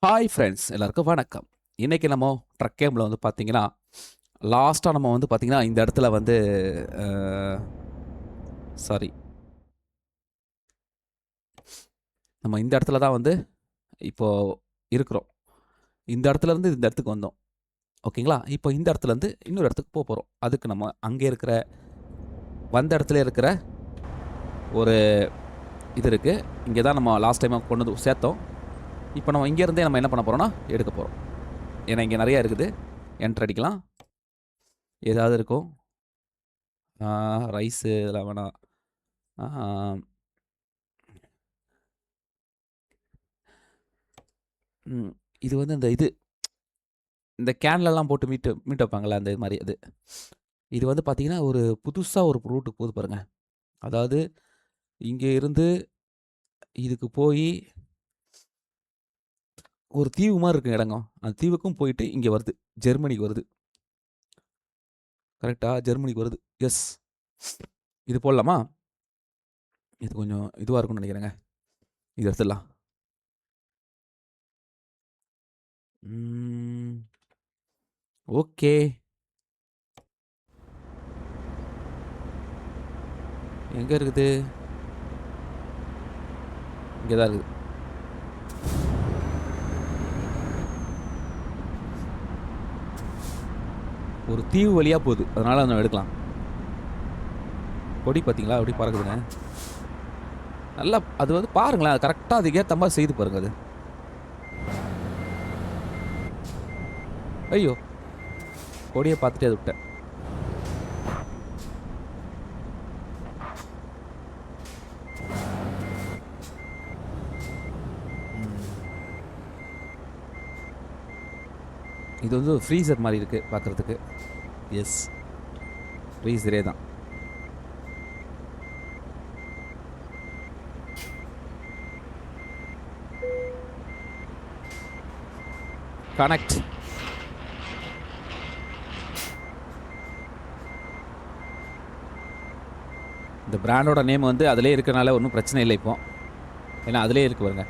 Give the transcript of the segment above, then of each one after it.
Hi friends எல்லாருக்கும் வணக்கம். இன்னைக்கு நம்ம ட்ரக் கேம்ல வந்து பார்த்தீங்கன்னா, லாஸ்ட்டா நம்ம வந்து பார்த்தீங்கன்னா, இந்த இடத்துல வந்து அ சாரி. நம்ம இந்த இடத்துல தான் வந்து இப்போ இருக்கிறோம். இந்த இடத்துலருந்து இந்த இடத்துக்கு வந்தோம். ஓகேங்களா? இப்போ இந்த இடத்துலருந்து இன்னொரு இடத்துக்கு போறோம். அதுக்கு நம்ம அங்கே இருக்கிற வந்த இடத்துல இருக்கிற ஒரு இது இருக்கு. இங்கே தான் நம்ம லாஸ்ட் டைமா கொண்டு வந்து சேர்த்தோம். இப்போ நம்ம இங்கேருந்தே நம்ம என்ன பண்ண போறோம்னா, எடுக்க போறோம். ஏன்னா இங்கே நெறைய இருக்குது. என்டர் அடிக்கலாம். ஏதாவது இருக்கும். ரைஸு இதெல்லாம் வேணாம். ஆ ம். இது வந்து இந்த கேன்லலாம் போட்டு மீட் வைப்பாங்கல்ல, அந்த இது மாரி அது. இது வந்து பார்த்தீங்கன்னா, ஒரு புதுசா ஒரு ரூட்டுக்கு போகுது பாருங்க. அதாவது இங்க இருந்து இதுக்கு போயி ஒரு தீவு மாரி இருக்குங்க இடங்க. அந்த தீவுக்கும் போயிட்டு இங்க வருது. ஜெர்மனிக்கு வருது. கரெக்ட்டா? ஜெர்மனிக்கு வருது. எஸ். இது போடலாமா? இது கொஞ்சம் இதுவா இருக்கும்னு நெனைக்கிறேங்க. இது எடுத்துடலாம். ம். ஓகே. எங்க இருக்குது? இங்க தான் இருக்குது. ஒரு தீவு வழியா போது. அதனால நம்ம எடுக்கலாம். கொடி பார்த்தீங்களா? எப்படி பறக்குதுன்னு. நல்லா அது வந்து பாருங்களேன். கரெக்ட்டா அதுக்கு ஏத்த மாரி செய்து பாருங்க அது. ஐயோ! கொடிய பார்த்துட்டே அத விட்டேன். ம். இது வந்து ஃப்ரீசர் மாரி இருக்கு பார்க்கறதுக்கு. எஸ். ஃப்ரீசரே தான். கனெக்ட். இந்த பிராண்டோட நேம் வந்து அதிலேயே இருக்கனால ஒன்றும் பிரச்சனை இல்லை இப்போ. ஏன்னா அதிலேயே இருக்கு பாருங்க.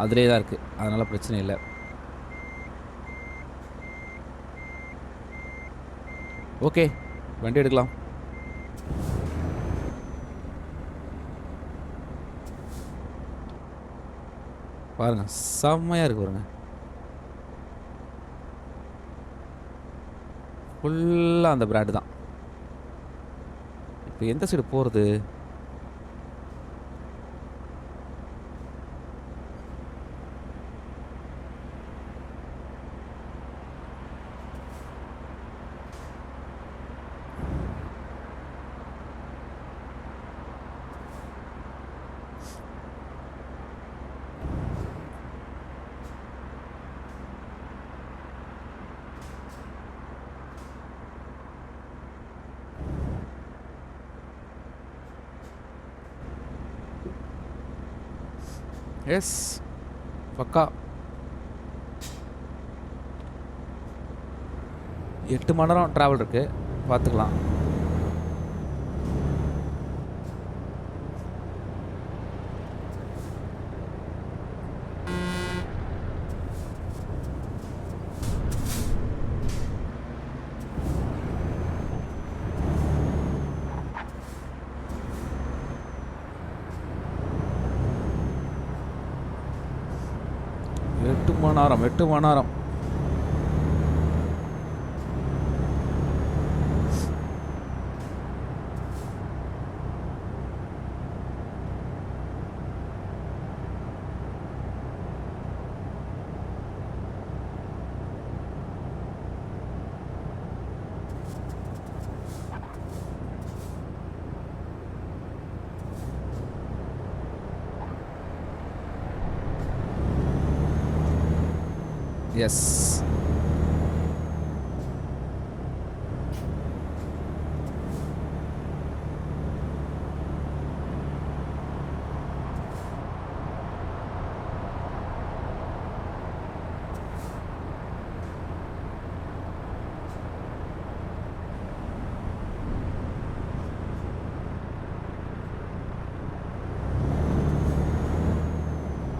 அதிலேயே தான் இருக்கு. அதனால பிரச்சனை இல்ல. ஓகே. வண்டி எடுக்கலாம். பாருங்க. செம்மையா இருக்கு பாருங்க. ஃபுல்லா அந்த பிராண்டு தான். இப்போ எந்த சைடு போறது? எஸ். பக்கா. 8 மணி நேரம் டிராவல் இருக்கு. பார்த்துக்கலாம். எட்டு மணி நேரம் 8 மணி நேரம். எஸ்.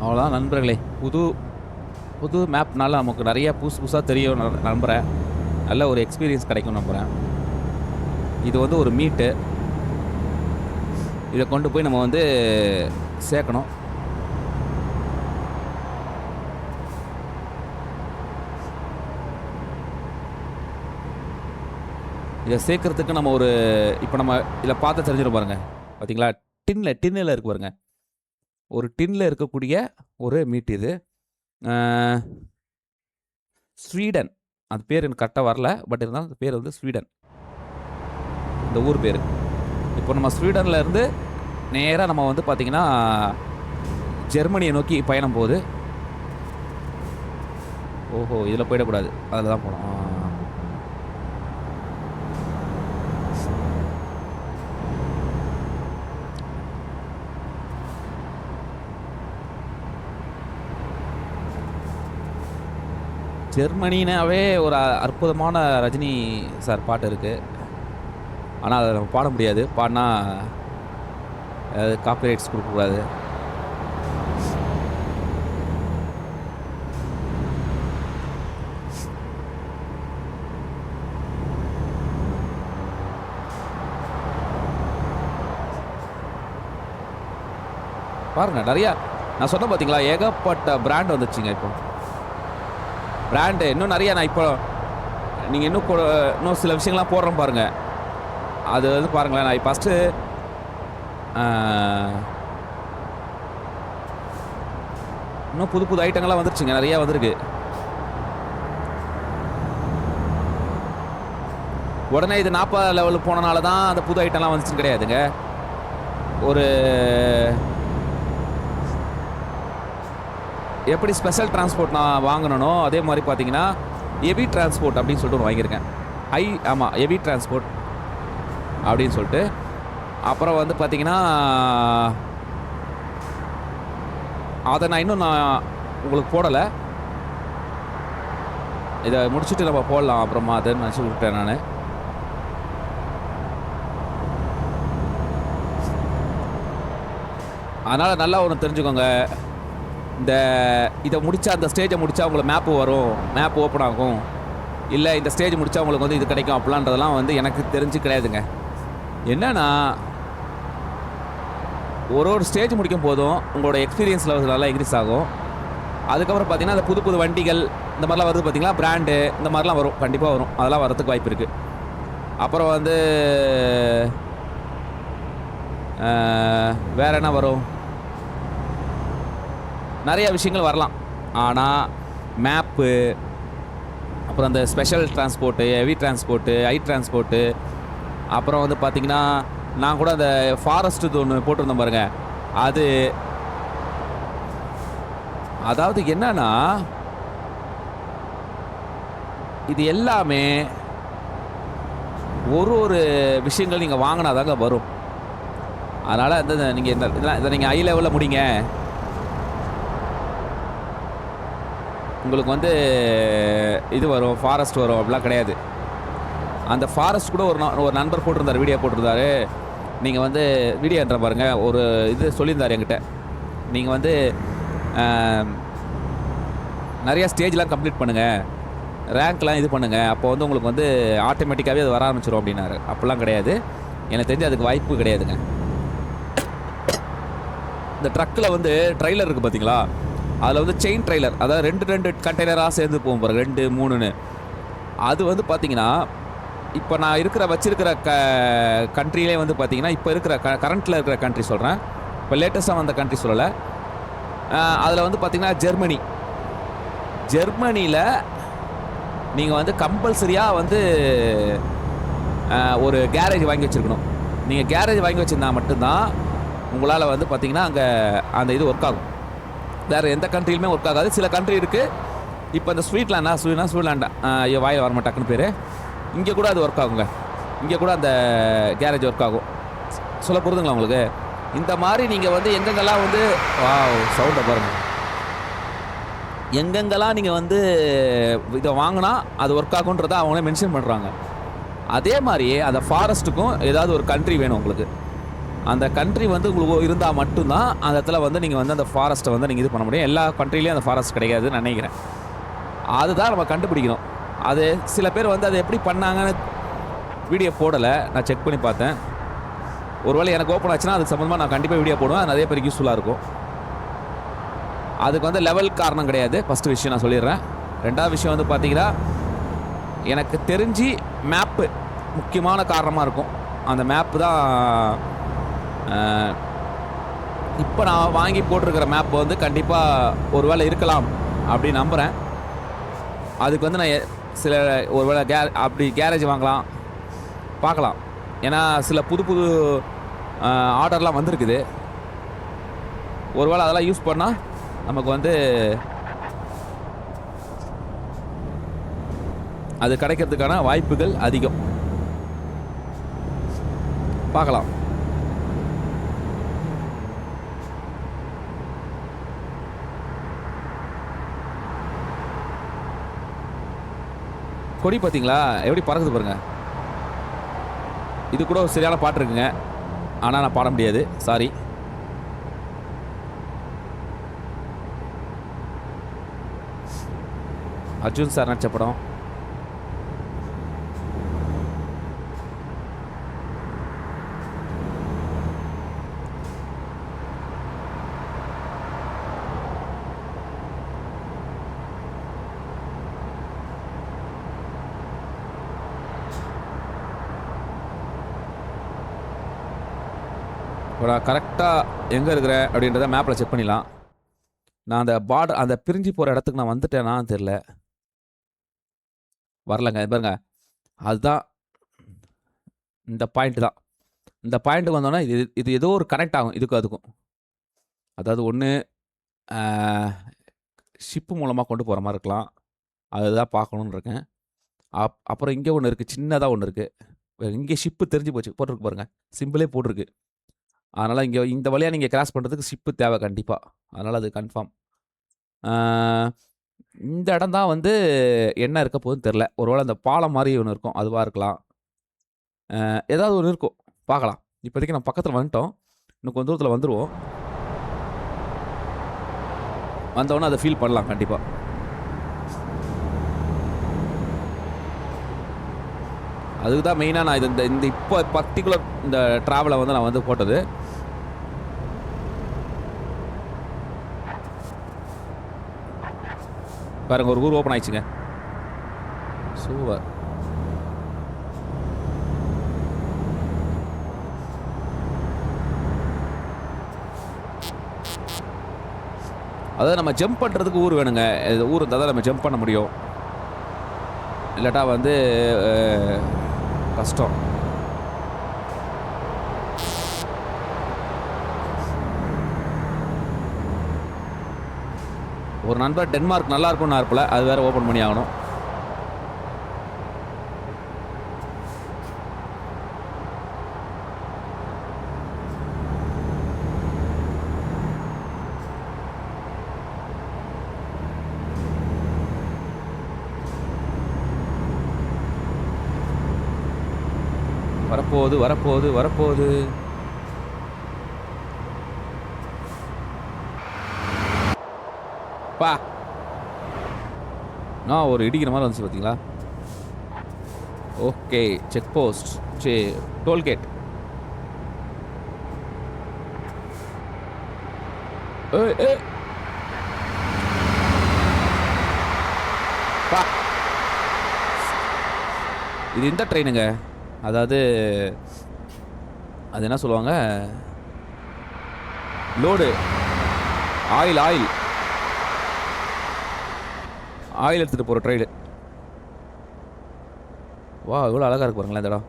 அவ்வளோதான் நண்பர்களே. புது புது மேப்னால நமக்கு நிறைய புதுசு புதுசாக தெரியும் நம்புகிறேன். நல்ல ஒரு எக்ஸ்பீரியன்ஸ் கிடைக்கும் நம்புகிறேன். இது வந்து ஒரு மீட்டு. இதை கொண்டு போய் நம்ம வந்து சேர்க்கணும். இதை சேர்க்கறதுக்கு நம்ம ஒரு இப்போ நம்ம இதில் பார்த்து தெரிஞ்சிடும் பாருங்க. பார்த்தீங்களா, டின்னில் இருக்கு பாருங்க. ஒரு டின்னில் இருக்கக்கூடிய ஒரு மீட் இது. ஸ்வீடன், அது பேர் எனக்கு கரெக்டாக வரல, பட் இருந்தாலும் அந்த பேர் வந்து ஸ்வீடன், இந்த ஊர் பேர். இப்போ நம்ம ஸ்வீடனில் இருந்து நேராக நம்ம வந்து பார்த்திங்கன்னா ஜெர்மனியை நோக்கி பயணம் போகுது. ஓஹோ, இதில் போயிடக்கூடாது, அதில் தான் போகணும். ஜெர்மனினாவே ஒரு அற்புதமான ரஜினி சார் பாட்டு இருக்குது. ஆனால் அதை நம்ம பாட முடியாது. பாடினா காப்பிரைட்ஸ் கொடுக்கக்கூடாது. பாருங்க, நிறையா நான் சொன்ன பார்த்தீங்களா, ஏகப்பட்ட பிராண்ட் வந்துச்சுங்க. இப்போ பிராண்டு இன்னும் நிறையா. நான் இப்போ நீங்கள் இன்னும் சில விஷயங்கள்லாம் போடுறோம் பாருங்கள். அது வந்து பாருங்களேன், நான் ஃபஸ்ட்டு இன்னும் புது புது ஐட்டங்கள்லாம் வந்துருச்சுங்க, நிறையா வந்திருக்கு. உடனே இது 40 லெவலுக்கு போனனால தான் அந்த புது ஐட்டம்லாம் வந்துச்சுன்னு கிடையாதுங்க. ஒரு எப்படி ஸ்பெஷல் டிரான்ஸ்போர்ட் நான் வாங்கணுனோ அதே மாதிரி பார்த்தீங்கன்னா ஹெவி டிரான்ஸ்போர்ட் அப்படின்னு சொல்லிட்டு ஒன்று வாங்கியிருக்கேன். ஆமாம், ஹெவி டிரான்ஸ்போர்ட் அப்படின்னு சொல்லிட்டு. அப்புறம் வந்து பார்த்தீங்கன்னா அதை நான் இன்னும் உங்களுக்கு போடலை. இதை முடிச்சுட்டு நம்ம போடலாம் அப்புறமா, அதுன்னு நினச்சி விட்டேன் நான். அதனால் நல்லா ஒன்று தெரிஞ்சுக்கோங்க, இதை முடித்தா அந்த ஸ்டேஜை முடித்தா உங்களுக்கு மேப்பு வரும், மேப் ஓப்பன் ஆகும், இல்லை இந்த ஸ்டேஜ் முடித்தா உங்களுக்கு வந்து இது கிடைக்கும் அப்படிலான்றதெல்லாம் வந்து எனக்கு தெரிஞ்சு கிடையாதுங்க. என்னன்னா ஒரு ஸ்டேஜ் முடிக்கும் போதும் உங்களோட எக்ஸ்பீரியன்ஸ் லெவல் நல்லா இன்க்ரீஸ் ஆகும். அதுக்கப்புறம் பார்த்தீங்கன்னா அந்த புது புது வண்டிகள் இந்த மாதிரிலாம் வருது பார்த்தீங்களா, பிராண்டு இந்த மாதிரிலாம் வரும், கண்டிப்பாக வரும். அதெல்லாம் வரதுக்கு வாய்ப்பு இருக்குது. அப்புறம் வந்து வேறு என்ன வரும், நிறைய விஷயங்கள் வரலாம். ஆனால் மேப்பு, அப்புறம் அந்த special transport, heavy transport, high transport, அப்புறம் வந்து பார்த்திங்கன்னா நான் கூட அந்த ஃபாரஸ்ட்டு ஒன்று போட்டிருந்தேன் பாருங்க. அது அதாவது என்னன்னா இது எல்லாமே ஒரு விஷயங்கள் நீங்கள் வாங்கினா தாங்க வரும். அதனால் இந்த நீங்கள் இதை நீங்கள் ஹை லெவலில் முடிங்க, உங்களுக்கு வந்து இது வரும், ஃபாரஸ்ட் வரும் அப்படிலாம் கிடையாது. அந்த ஃபாரஸ்ட் கூட ஒரு நண்பர் போட்டிருந்தார், வீடியோ போட்டிருந்தாரு. நீங்கள் வந்து வீடியோன்ற பாருங்கள், ஒரு இது சொல்லியிருந்தார் என்கிட்ட. நீங்கள் வந்து நிறையா ஸ்டேஜ்லாம் கம்ப்ளீட் பண்ணுங்கள், ரேங்க்லாம் இது பண்ணுங்கள், அப்போ வந்து உங்களுக்கு வந்து ஆட்டோமேட்டிக்காகவே அது வர ஆரம்பிச்சிடும் அப்படின்னாரு. அப்படிலாம் கிடையாது, எனக்கு தெரிஞ்சு அதுக்கு வாய்ப்பு கிடையாதுங்க. இந்த ட்ரக்கில் வந்து ட்ரைலர் இருக்குது பார்த்தீங்களா, அதில் வந்து செயின் ட்ரைலர், அதாவது ரெண்டு கண்டெய்னராக சேர்ந்து போகும் பாருங்க, 2, 3ன்னு. அது வந்து பார்த்தீங்கன்னா இப்போ நான் வச்சிருக்கிற கண்ட்ரிலே வந்து பார்த்தீங்கன்னா இப்போ இருக்கிற கரண்ட்டில் இருக்கிற கண்ட்ரி சொல்கிறேன், இப்போ லேட்டஸ்ட்டாக வந்த கண்ட்ரி சொல்லலை. அதில் வந்து பார்த்தீங்கன்னா ஜெர்மனியில் நீங்கள் வந்து கம்பல்சரியாக வந்து ஒரு கேரேஜ் வாங்கி வச்சுருக்கணும். நீங்கள் கேரேஜ் வாங்கி வச்சுருந்தா மட்டும்தான் உங்களால் வந்து பார்த்தீங்கன்னா அங்கே அந்த இது ஒர்க் ஆகும். வேறு எந்த கண்ட்ரியிலுமே ஒர்க் ஆகாது. சில கண்ட்ரி இருக்குது, இப்போ இந்த ஸ்வீட்லாண்டா ஐயோ வாயில் வரமாட்டாக்குன்னு பேர், இங்கே கூட அது ஒர்க் ஆகுங்க. இங்கே கூட அந்த கேரேஜ் ஒர்க் ஆகும். சொல்ல போகிறதுங்களா உங்களுக்கு? இந்த மாதிரி நீங்கள் வந்து எங்கெங்கெல்லாம் வந்து சவுண்டை பாருங்கள், எங்கெங்கெல்லாம் நீங்கள் வந்து இதை வாங்கினா அது ஒர்க் ஆகுன்றதை அவங்களே மென்ஷன் பண்ணுறாங்க. அதே மாதிரி அந்த ஃபாரஸ்ட்டுக்கும் ஏதாவது ஒரு கண்ட்ரி வேணும் உங்களுக்கு. அந்த கண்ட்ரி வந்து உங்களுக்கு இருந்தால் மட்டும்தான் அந்த இடத்துல வந்து நீங்கள் வந்து அந்த ஃபாரஸ்ட்டை வந்து நீங்கள் இது பண்ண முடியும். எல்லா கண்ட்ரிலையும் அந்த ஃபாரஸ்ட் கிடைக்காதுன்னு நினைக்கிறேன். அதுதான் நம்ம கண்டுபிடிக்கணும். அது சில பேர் வந்து அதை எப்படி பண்ணாங்கன்னு வீடியோ போடலை, நான் செக் பண்ணி பார்த்தேன். ஒருவேளை எனக்கு ஓப்பன் ஆச்சுன்னா அதுக்கு சம்மந்தமாக நான் கண்டிப்பாக வீடியோ போடுவேன். அது நிறைய பேருக்கு யூஸ்ஃபுல்லாக இருக்கும். அதுக்கு வந்து லெவல் காரணம் கிடையாது. ஃபஸ்ட்டு விஷயம் நான் சொல்லிடுறேன். ரெண்டாவது விஷயம் வந்து பார்த்தீங்கன்னா, எனக்கு தெரிஞ்சு மேப்பு முக்கியமான காரணமாக இருக்கும். அந்த மேப்பு தான் இப்போ நான் வாங்கி போட்டிருக்கிற மேப் வந்து கண்டிப்பாக ஒரு வேளை இருக்கலாம் அப்படின்னு நம்புகிறேன். அதுக்கு வந்து நான் சில ஒரு வேளை அப்படி கேரேஜ் வாங்கலாம், பார்க்கலாம். ஏன்னா சில புது புது ஆர்டர்லாம் வந்திருக்குது. ஒருவேளை அதெல்லாம் யூஸ் பண்ணால் நமக்கு வந்து அது கிடைக்கிறதுக்கான வாய்ப்புகள் அதிகம். பார்க்கலாம். கொடி பார்த்தீங்களா எப்படி பறக்குது பாருங்க. இது கூட ஒரு சரியான பாட்டு இருக்குங்க, ஆனால் நான் பாட முடியாது, சாரி. அர்ஜுன் சார் நடிச்ச படம். இப்போ நான் கரெக்டாக எங்கே இருக்கிறேன் அப்படின்றத மேப்பில் செக் பண்ணிடலாம். நான் அந்த பார்டர் அந்த பிரிஞ்சு போகிற இடத்துக்கு நான் வந்துட்டேனான்னு தெரில. வரலங்க, பாருங்க. அதுதான் இந்த பாயிண்ட் தான். இந்த பாயிண்ட்டுக்கு வந்தோன்னா இது இது ஏதோ ஒரு கனெக்ட் ஆகும் இதுக்கும் அதுக்கும். அதாவது ஒன்று ஷிப்பு மூலமாக கொண்டு போகிற மாதிரி இருக்கலாம். அதுதான் பார்க்கணுன்னு இருக்கேன். அப்புறம் இங்கே ஒன்று இருக்குது, சின்னதாக ஒன்று இருக்குது. இங்கே ஷிப்பு தெரிஞ்சு போச்சு, போட்டிருக்கு பாருங்கள், சிம்பிளே போட்டிருக்கு. அதனால் இங்கே இந்த வழியாக நீங்கள் கிராஸ் பண்ணுறதுக்கு ஷிப்பு தேவை கண்டிப்பாக. அதனால் அது கன்ஃபார்ம். இந்த இடம் தான் வந்து என்ன இருக்க போகுதுன்னு தெரில. ஒருவேளை அந்த பாலம் மாதிரி ஒன்று இருக்கும், அதுவாக இருக்கலாம். ஏதாவது ஒன்று இருக்கும், பார்க்கலாம். இப்போதைக்கு நம்ம பக்கத்தில் வந்துட்டோம், இன்னும் கொஞ்சம் தூரத்தில் வந்துடுவோம். வந்தோடனே அதை ஃபீல் பண்ணலாம் கண்டிப்பாக. அதுக்கு தான் மெயினாக நான் இது இந்த இப்போ பர்டிகுலர் இந்த ட்ராவலை வந்து நான் வந்து போட்டது. பாருங்க, ஒரு ஊர் ஓப்பன் ஆயிடுச்சுங்க. சூப்பர். அதாவது நம்ம ஜம்ப் பண்ணுறதுக்கு ஊர் வேணுங்க. ஊர் இருந்தால் தான் நம்ம ஜம்ப் பண்ண முடியும், இல்லாட்டா வந்து கஷ்டம். ஒரு நண்பர் டென்மார்க் நல்லா இருக்கும்னு இருப்பில், அது வேறு ஓப்பன் பண்ணி ஆகணும். வரப்போகுது வரப்போகுது வரப்போகுது. பா, நான் ஒரு இடிக்கிற மாதிரி வந்துச்சு பார்த்தீங்களா. Okay, check post, toll gate. பா, இது இந்த ட்ரெயினுங்க. அதாவது அது என்ன சொல்லுவாங்க, லோடு ஆயில் ஆயில் ஆயில் எடுத்துகிட்டு போகிற ட்ரெயின். வா, இவ்வளோ அழகாக இருக்கு பாருங்களேன் இந்த இடம்.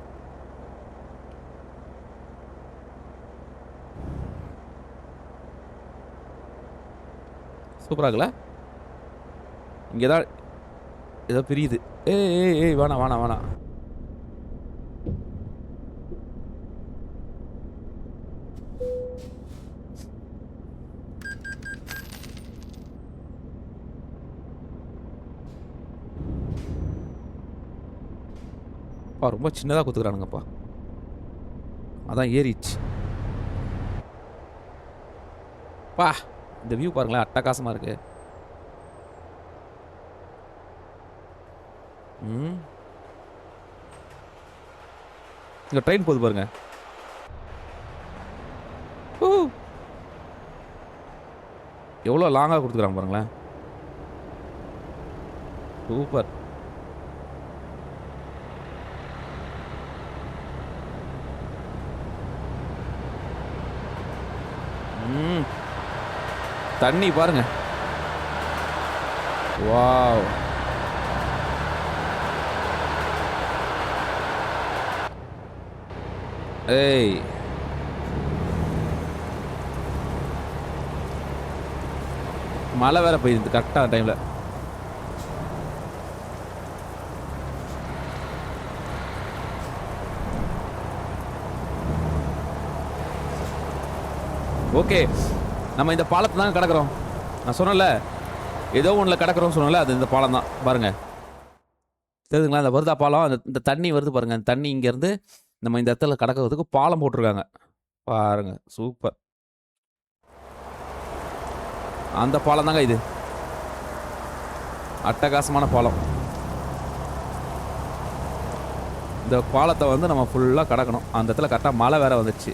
சூப்பராக இருக்குல்ல. இங்கே தான் ஏதோ பிரியுது. ஏய் வேணாம் வேணாம் வேணாம். ரொம்ப சின்னதாக கொடுத்துக்கிறானுங்கப்பா, அதான் ஏறிச்சு. பா, இந்த வியூ பாருங்களேன், அட்டகாசமாக இருக்கு. ம். இங்க ட்ரெயின் போகுது பாருங்க. ஊ! எவ்வளோ லாங்கா குடுத்துருக்காங்க பாருங்களேன். சூப்பர். ம். தண்ணி பாருங்க. வாவ்! ஏய்! மழை வேற பெய்யுது கரெக்டான டைம்ல. ஓகே. நம்ம இந்த பாலத்தை தாங்க கடக்குறோம். நான் சொன்னேன்ல, ஏதோ ஒண்ணுல கடக்குறோம்னு சொன்னேன்ல, அது இந்த பாலம் தான். பாருங்க. தெரியுதுங்களா? இந்த வருதா பாலம்? இந்த தண்ணி வருது பாருங்க. அந்த தண்ணி இங்கேருந்து நம்ம இந்த இடத்துல கடக்கிறதுக்கு பாலம் போட்டிருக்காங்க. பாருங்க. சூப்பர். அந்த பாலம் தாங்க இது. அட்டகாசமான பாலம். இந்த பாலத்தை வந்து நம்ம ஃபுல்லா கடக்கணும். அந்த இடத்துல கரெக்டா மழை வேற வந்துடுச்சு.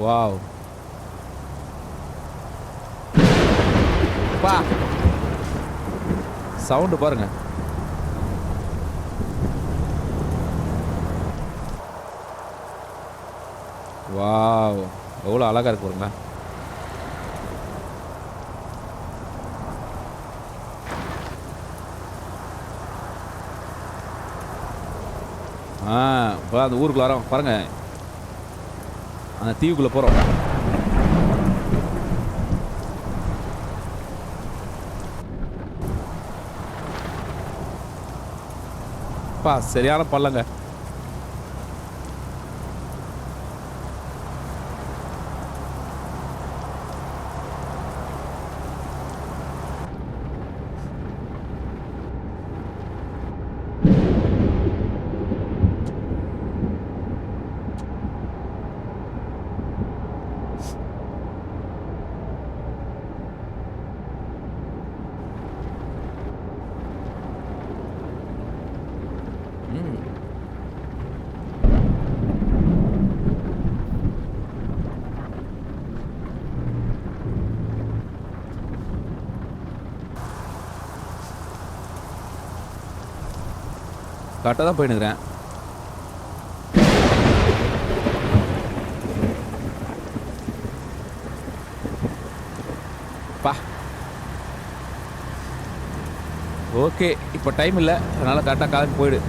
வாவ்! பா! சவுண்ட் பாருங்க. வாவ்! எவ்வளோ அழகா இருக்கு பாருங்க. இப்போ அந்த ஊருக்குள்ள வரோம் பாருங்க. அந்த தீவுக்குள்ள போறோம். பா சரியான பள்ளங்க. கரெக்டாக தான் போயினுக்கிறேன். பா ஓகே. இப்போ டைம் இல்லை, அதனால் கரெக்டாக கிளம்பி போயிடு.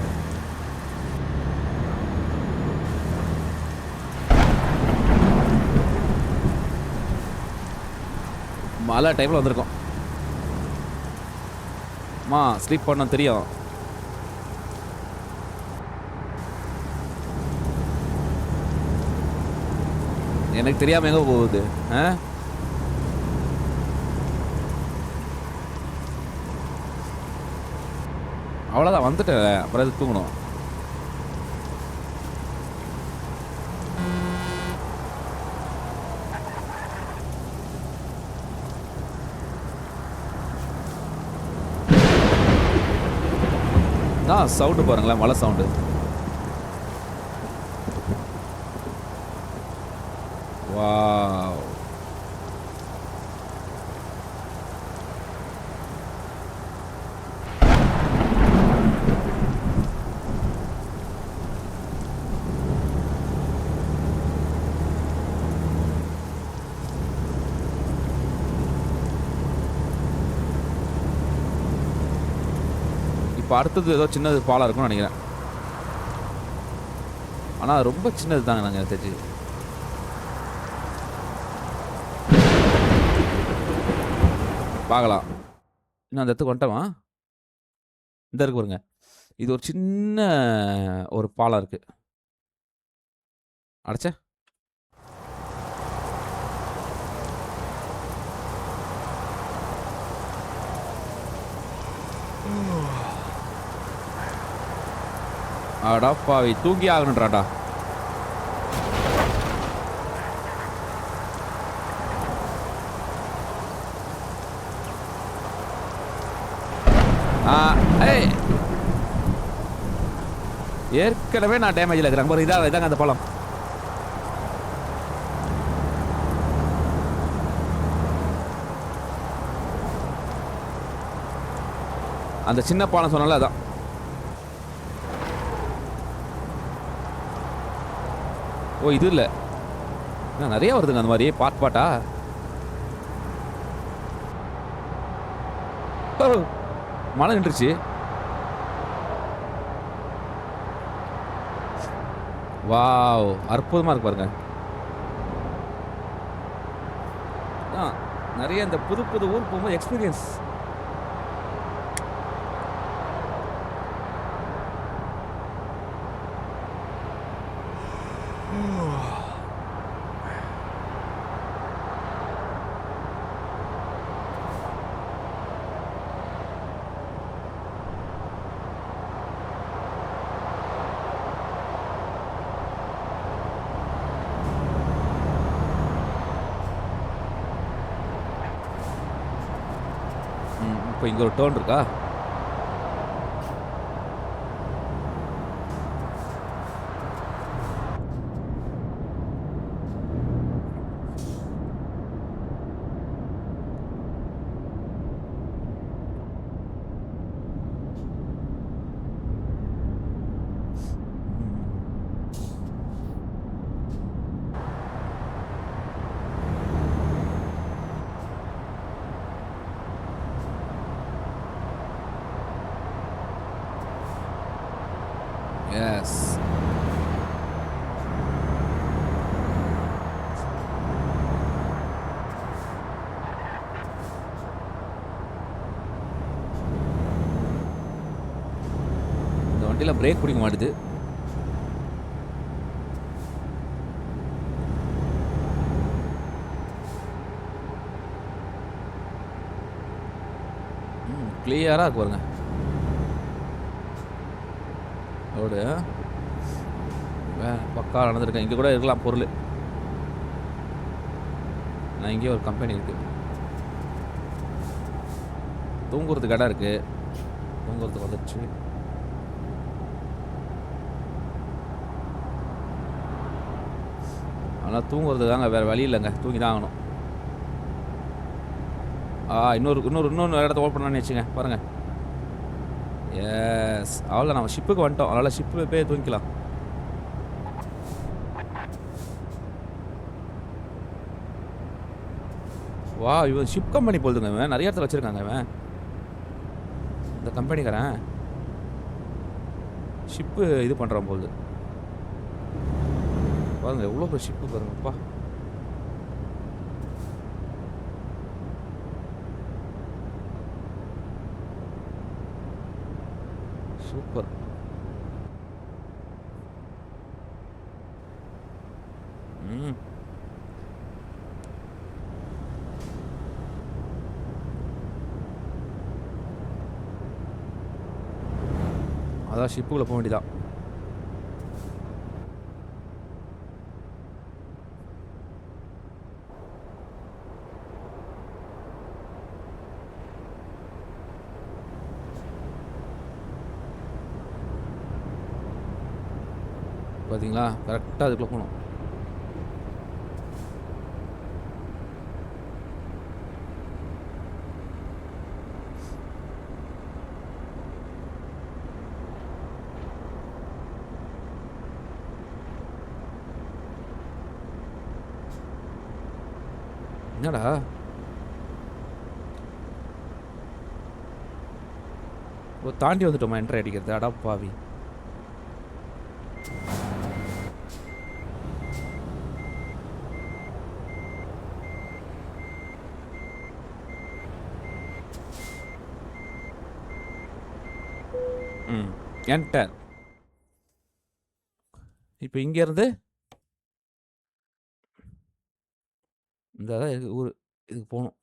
மழை டைமில் வந்திருக்கோம். அம்மா ஸ்லீப் பண்ண தெரியும். எனக்கு தெரியாம எங்க போகுது? அவ்வளோதான் வந்துட்டேன். அப்புறம் எதுக்கு தூங்கணும்? சவுண்டு பாருங்களேன், மழை சவுண்டு. வாவ்! இப்போ அடுத்தது ஏதோ சின்னது பாலம் இருக்கும்னு நினைக்கிறேன். ஆனால் ரொம்ப சின்னது தாங்க. நாங்கள் தெரிஞ்சு பார்க்கலாம். இன்னும் அந்த இடத்துக்கு வந்துட்டோமா? இந்த இருக்கு பாருங்க. இது ஒரு சின்ன ஒரு பாலம் இருக்கு. அடைச்சே அடாப்பாவி தூங்கி ஆகணுன்றாடா. ஏற்கனவே நான் டேமேஜில் இருக்கிறேன் பாரு. இதாங்க அந்த பாலம். அந்த சின்ன பாலம் சொன்னால அதான். ஓ இது இல்லை, நிறைய வருதுங்க அந்த மாதிரி பாட்டா. மழை நின்றுச்சு. வாவ், அற்புதமா இருக்கு பாருங்க. நிறைய இந்த புது புது ஊர் போகும்போது எக்ஸ்பீரியன்ஸ். இப்போ இங்கே ஒரு டர்ன் இருக்கா? எஸ். இந்த வண்டியில் பிரேக் பிடிக்க மாட்டுது. கிளியராக இருக்கு பாருங்க ரோடு. பக்கா நடந்துருக்கேன். இங்கே கூட இருக்கலாம் பொருள். நான் இங்கேயே ஒரு கம்பெனி இருக்குது, தூங்குறதுக்கு இடம் இருக்குது. தூங்குறதுக்கு வந்துடுச்சு. ஆனால் தூங்குறது தாங்க, வேறு வழி இல்லைங்க, தூங்கி தான் ஆகணும். இன்னொரு இடத்த ஓப்பன் பண்ணி வச்சுங்க பாருங்கள். எஸ், அவ்வளோ நம்ம ஷிப்புக்கு வந்துட்டோம். அதனால் ஷிப்பு போய் தூங்கிக்கலாம். வா, இவன் ஷிப் கம்பெனி போகுதுங்க. இவன் நிறைய இடத்துல வச்சுருக்காங்க. இவன் இந்த கம்பெனிக்காரன் ஷிப்பு இது பண்ணுறான் போகுது பாருங்க. எவ்வளோ பெரிய ஷிப்பு பாருங்கப்பா. சூப்பர். அதான் ஷிப்புக்குள்ள போக வேண்டியதான். பார்த்தீங்களா, கரெக்டாக அதுக்குள்ளே போகணும். என்னடா தாண்டி வந்துட்டோமா என்ட்ரி அடிக்கிறது? அடா பாவி. என்டர். இப்போ இங்கேருந்து இந்த ஊர் இதுக்கு போகணும்.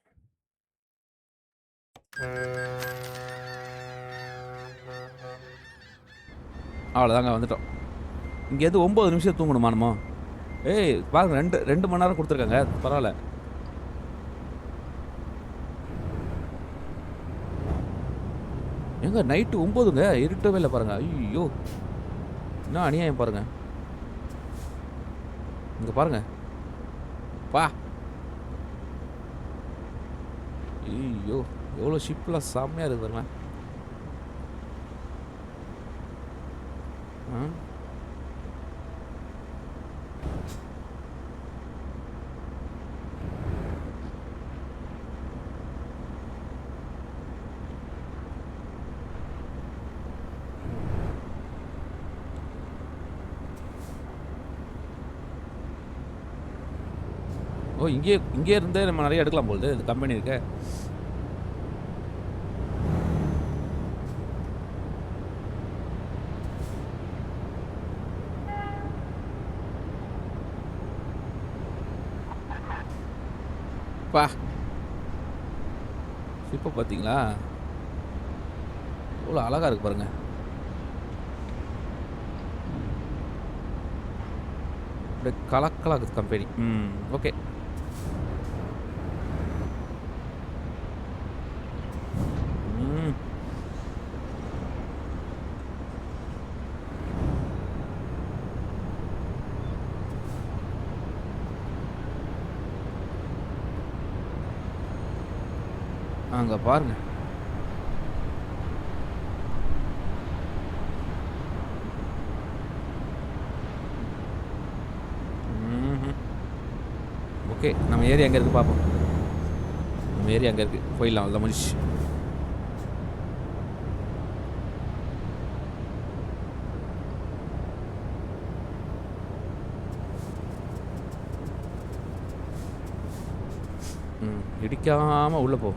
அவ்வளோதாங்க, வந்துட்டோம். இங்கேருந்து 9 நிமிஷம் தூங்கணுமா நம்ம? ஏய் பாருங்க, ரெண்டு மணி நேரம் கொடுத்துருக்காங்க. பரவாயில்ல. எங்க நைட்டு 9ங்க, இருட்டவே இல்லை பாருங்க. ஐயோ, இன்னும் அநியாயம் பாருங்க. இங்கே பாருங்க. பா ஐயோ, எவ்வளோ ஷிப்லாம் செம்மையாக இருக்குது பாருங்க. ஓ, இங்கே இருந்தே நம்ம நிறைய எடுக்கலாம் போகுது இந்த கம்பெனி இருக்க. பா இப்போ பார்த்தீங்களா எவ்வளோ அழகாக இருக்குது பாருங்க. அப்படியே கலக்கலாகுது கம்பெனி. ஓகே. அங்கே பாருங்க. ஓகே, நம்ம ஏரியா எங்கே இருக்குது பார்ப்போம். நம்ம ஏரியா அங்கே இருக்குது, போயிடலாம். அவ்வளோதான் முடிச்சு. இடிக்காமல் உள்ளே போ.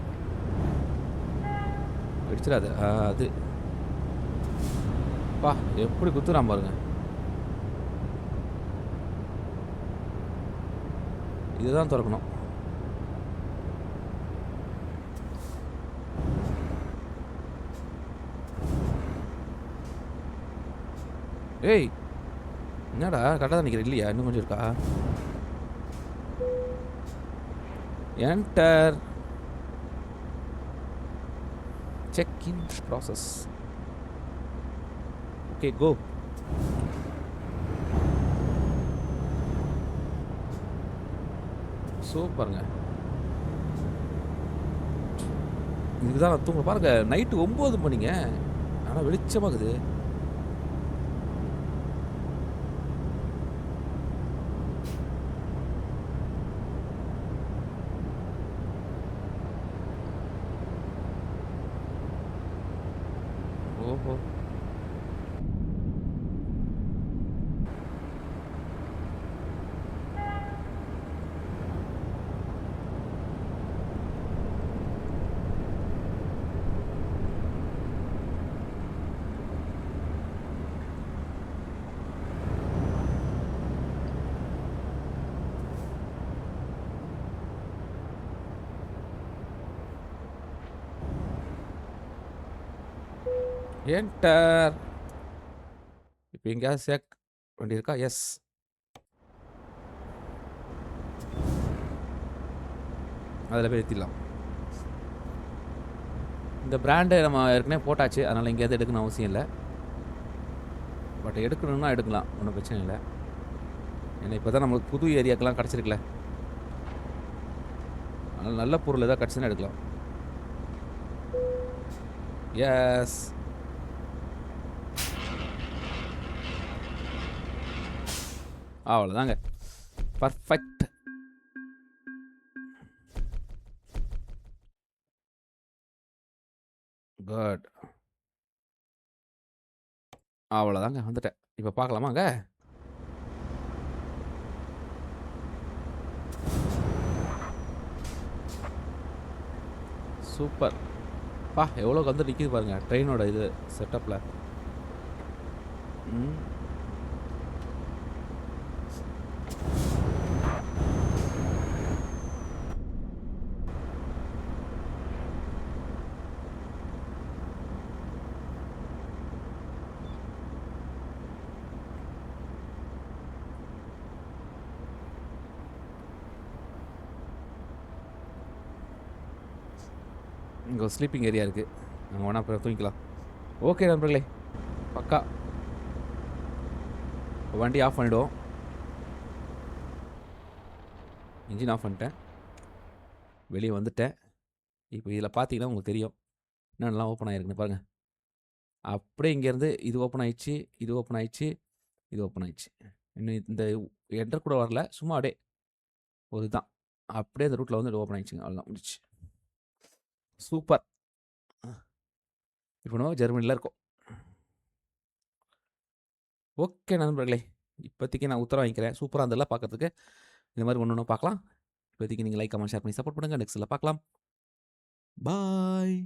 இடிச்சிடாது. அது பா எப்படி குத்துறான் பாருங்க. இதுதான் திறக்கணும். ஏய், என்னடா கரெக்டாக தான் நிற்கிற இல்லையா? இன்னும் கொஞ்சம் இருக்கா? Enter. Check in process. Okay, go. சூப்பருங்க. இதுக்கு தான் நான் தூங்க பாருங்க. நைட்டு 9 மணிங்க, ஆனால் வெளிச்சமாகுது. ஓஹோ, என்டர். இப்போ எங்கேயாவது சேர்க்க வேண்டியிருக்கா? எஸ். அதில் போய் ஏற்றிடலாம். இந்த பிராண்டை நம்ம ஏற்கனவே போட்டாச்சு, அதனால் எங்கேயாவது எடுக்கணும் அவசியம் இல்லை. பட் எடுக்கணும்னா எடுக்கலாம், ஒன்றும் பிரச்சனை இல்லை. ஏன்னா இப்போ தான் நம்மளுக்கு புது ஏரியாக்கெல்லாம் கிடச்சிருக்குல்ல, அதனால் நல்ல பொருள் எதாவது கிடச்சுன்னா எடுக்கலாம். எஸ். அவ்வளோதாங்க, பர்ஃபெக்ட். குட். அவ்வளோதாங்க, வந்துட்டேன். இப்போ பார்க்கலாமாங்க? சூப்பர். பா எவ்வளோ வந்து நிற்கிது பாருங்க ட்ரெயினோட இது செட்டப்பில். இங்கே ஒரு ஸ்லீப்பிங் ஏரியா இருக்குது, அங்கே வேணா அப்புறம் தூங்கிக்கலாம். ஓகே நண்பர்களே, பக்கா. வண்டி ஆஃப் பண்ணிவிடுவோம். இன்ஜின் ஆஃப் பண்ணிட்டேன். வெளியே வந்துட்டேன். இப்போ இதில் பார்த்தீங்கன்னா உங்களுக்கு தெரியும் என்னென்னலாம் ஓப்பன் ஆகிருக்குன்னு பாருங்கள். அப்படியே இங்கேருந்து இது ஓப்பன் ஆயிடுச்சு, இது ஓப்பன் ஆயிடுச்சு, இது ஓப்பன் ஆயிடுச்சு. இன்னும் இந்த என்டர் கூட வரல, சும்மா அப்படியே ஒரு இதுதான். அப்படியே அந்த ரூட்டில் வந்து இது ஓப்பன் ஆயிடுச்சுங்க. அவ்வளோதான், முடிச்சு. சூப்பர். இப்போ நம்ம ஜெர்மனியில் இருக்கோம். ஓகே நண்பர்களே, இப்போதைக்கு நான் உத்தரவு வாங்கிக்கிறேன். சூப்பராக இருந்ததில்ல பார்க்கறதுக்கு. இந்த மாதிரி ஒன்று ஒன்று பார்க்கலாம். இப்போதைக்கு நீங்கள் லைக், கமெண்ட், ஷேர் பண்ணி சப்போர்ட் பண்ணுங்கள். நெக்ஸ்ட்டில் பார்க்கலாம். பாய்.